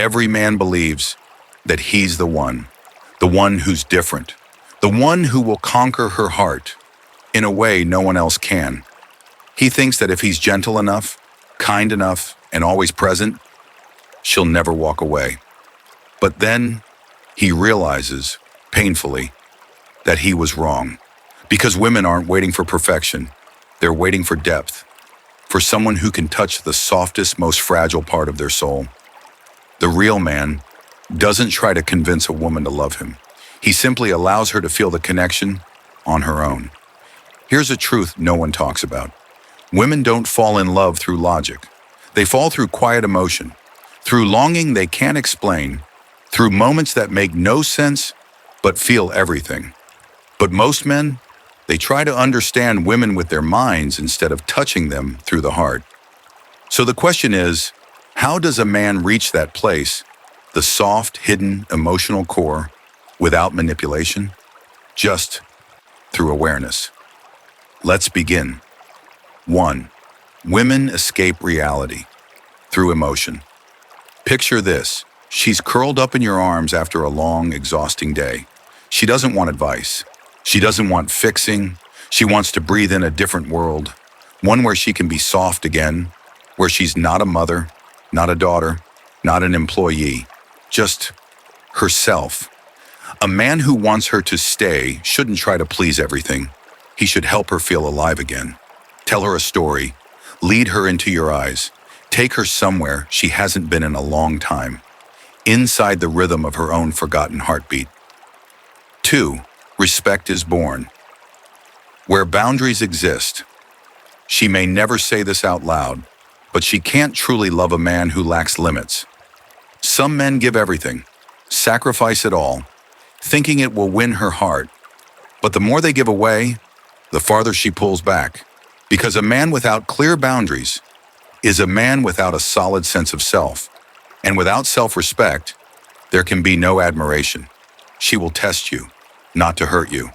Every man believes that he's the one who's different, the one who will conquer her heart in a way no one else can. He thinks that if he's gentle enough, kind enough, and always present, she'll never walk away. But then he realizes, painfully, that he was wrong. Because women aren't waiting for perfection, they're waiting for depth, for someone who can touch the softest, most fragile part of their soul. The real man doesn't try to convince a woman to love him. He simply allows her to feel the connection on her own. Here's a truth no one talks about. Women don't fall in love through logic. They fall through quiet emotion, through longing they can't explain, through moments that make no sense but feel everything. But most men, they try to understand women with their minds instead of touching them through the heart. So the question is, how does a man reach that place, the soft, hidden, emotional core, without manipulation? Just through awareness. Let's begin. 1. Women escape reality through emotion. Picture this. She's curled up in your arms after a long, exhausting day. She doesn't want advice. She doesn't want fixing. She wants to breathe in a different world, one where she can be soft again, where she's not a mother, not a daughter, not an employee, just herself. A man who wants her to stay shouldn't try to please everything. He should help her feel alive again. Tell her a story. Lead her into your eyes. Take her somewhere she hasn't been in a long time, inside the rhythm of her own forgotten heartbeat. 2. Respect is born. Where boundaries exist, she may never say this out loud, but she can't truly love a man who lacks limits. Some men give everything, sacrifice it all, thinking it will win her heart. But the more they give away, the farther she pulls back. Because a man without clear boundaries is a man without a solid sense of self. And without self-respect, there can be no admiration. She will test you, not to hurt you,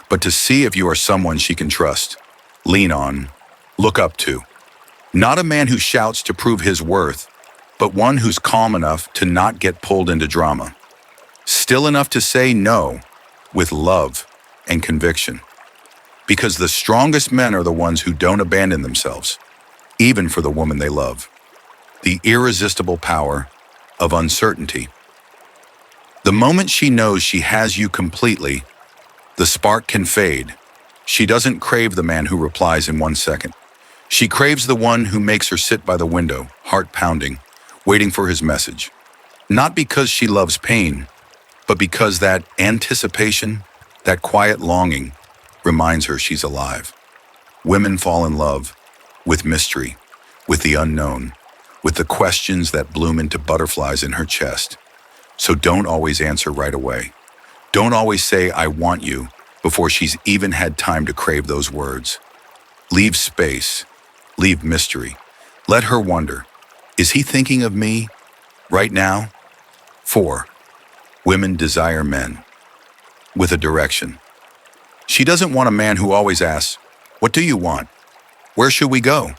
but to see if you are someone she can trust, lean on, look up to. Not a man who shouts to prove his worth, but one who's calm enough to not get pulled into drama. Still enough to say no with love and conviction. Because the strongest men are the ones who don't abandon themselves, even for the woman they love. The irresistible power of uncertainty. The moment she knows she has you completely, the spark can fade. She doesn't crave the man who replies in 1 second. She craves the one who makes her sit by the window, heart pounding, waiting for his message. Not because she loves pain, but because that anticipation, that quiet longing, reminds her she's alive. Women fall in love with mystery, with the unknown, with the questions that bloom into butterflies in her chest. So don't always answer right away. Don't always say, "I want you," before she's even had time to crave those words. Leave space, leave mystery. Let her wonder, is he thinking of me right now? 4. Women desire men with a direction. She doesn't want a man who always asks, "What do you want? Where should we go?"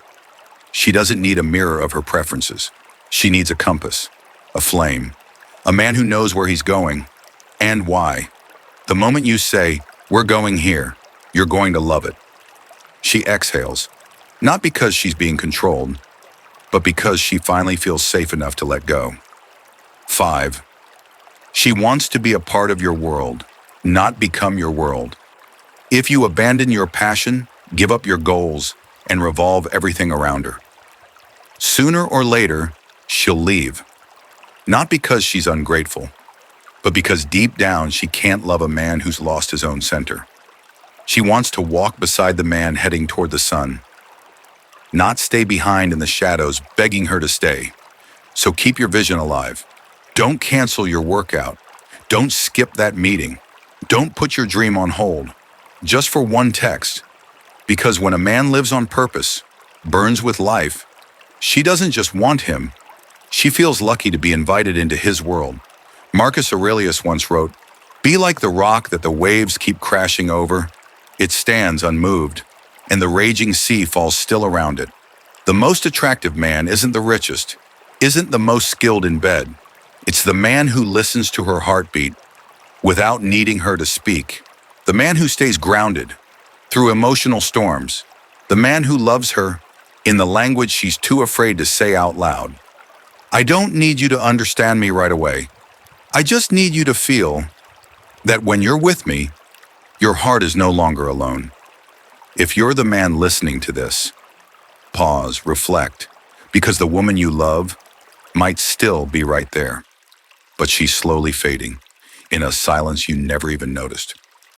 She doesn't need a mirror of her preferences. She needs a compass, a flame, a man who knows where he's going and why. The moment you say, "We're going here," you're going to love it. She exhales, not because she's being controlled, but because she finally feels safe enough to let go. 5. She wants to be a part of your world, not become your world. If you abandon your passion, give up your goals, and revolve everything around her, sooner or later, she'll leave. Not because she's ungrateful, but because deep down she can't love a man who's lost his own center. She wants to walk beside the man heading toward the sun, not stay behind in the shadows begging her to stay. So keep your vision alive. Don't cancel your workout. Don't skip that meeting. Don't put your dream on hold, just for one text. Because when a man lives on purpose, burns with life, she doesn't just want him, she feels lucky to be invited into his world. Marcus Aurelius once wrote, "Be like the rock that the waves keep crashing over. It stands unmoved, and the raging sea falls still around it." The most attractive man isn't the richest, isn't the most skilled in bed. It's the man who listens to her heartbeat without needing her to speak. The man who stays grounded through emotional storms. The man who loves her in the language she's too afraid to say out loud. I don't need you to understand me right away. I just need you to feel that when you're with me, your heart is no longer alone. If you're the man listening to this, pause, reflect, because the woman you love might still be right there, but she's slowly fading in a silence you never even noticed.